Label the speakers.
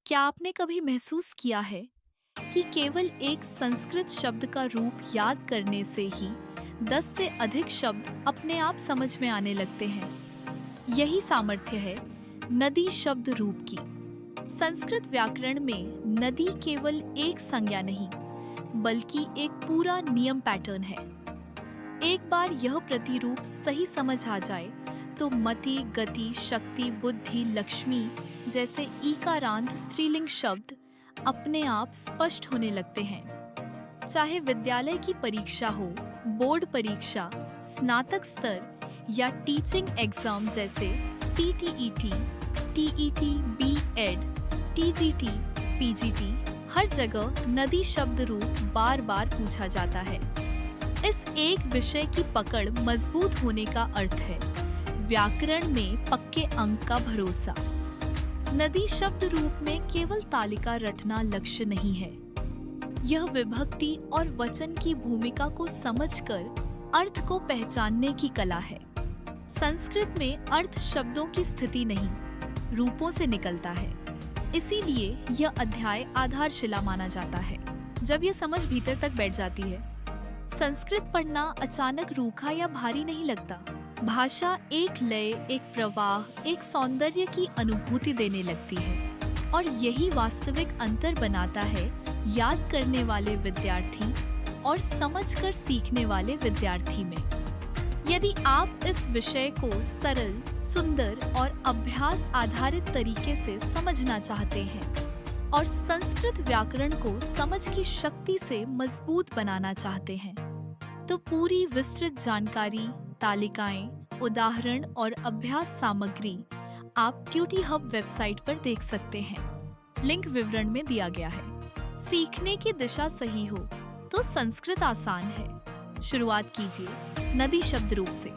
Speaker 1: क्या आपने कभी महसूस किया है कि केवल एक संस्कृत शब्द का रूप याद करने से ही 10 से अधिक शब्द अपने आप समझ में आने लगते हैं? यही सामर्थ्य है नदी शब्द रूप की। संस्कृत व्याकरण में नदी केवल एक संज्ञा नहीं, बल्कि एक पूरा नियम पैटर्न है। एक बार यह प्रतिरूप सही समझ आ जाए तो मति, गति, शक्ति, बुद्धि, लक्ष्मी जैसे ईकारांत स्त्रीलिंग शब्द अपने आप स्पष्ट होने लगते हैं। चाहे विद्यालय की परीक्षा हो, बोर्ड परीक्षा, स्नातक स्तर या टीचिंग एग्जाम जैसे CTET, TET, BEd, TGT, PGT, हर जगह नदी शब्द रूप बार बार पूछा जाता है। इस एक विषय की पकड़ मजबूत होने का अर्थ है व्याकरण में पक्के अंक का भरोसा। नदी शब्द रूप में केवल तालिका रटना लक्ष्य नहीं है। यह विभक्ति और वचन की भूमिका को समझकर अर्थ को पहचानने की कला है। संस्कृत में अर्थ शब्दों की स्थिति नहीं, रूपों से निकलता है। इसीलिए यह अध्याय आधारशिला माना जाता है। जब यह समझ भीतर तक बैठ जाती है, संस्कृत पढ़ना अचानक रूखा या भारी नहीं लगता। भाषा एक लय, एक प्रवाह, एक सौंदर्य की अनुभूति देने लगती है और यही वास्तविक अंतर बनाता है याद करने वाले विद्यार्थी और समझकर सीखने वाले विद्यार्थी में। यदि आप इस विषय को सरल, सुंदर और अभ्यास आधारित तरीके से समझना चाहते हैं और संस्कृत व्याकरण को समझ की शक्ति से मजबूत बनाना चाहते हैं, तो पूरी विस्तृत जानकारी, तालिकाएं, उदाहरण और अभ्यास सामग्री आप ट्यूटी हब वेबसाइट पर देख सकते हैं। लिंक विवरण में दिया गया है। सीखने की दिशा सही हो तो संस्कृत आसान है। शुरुआत कीजिए नदी शब्द रूप से।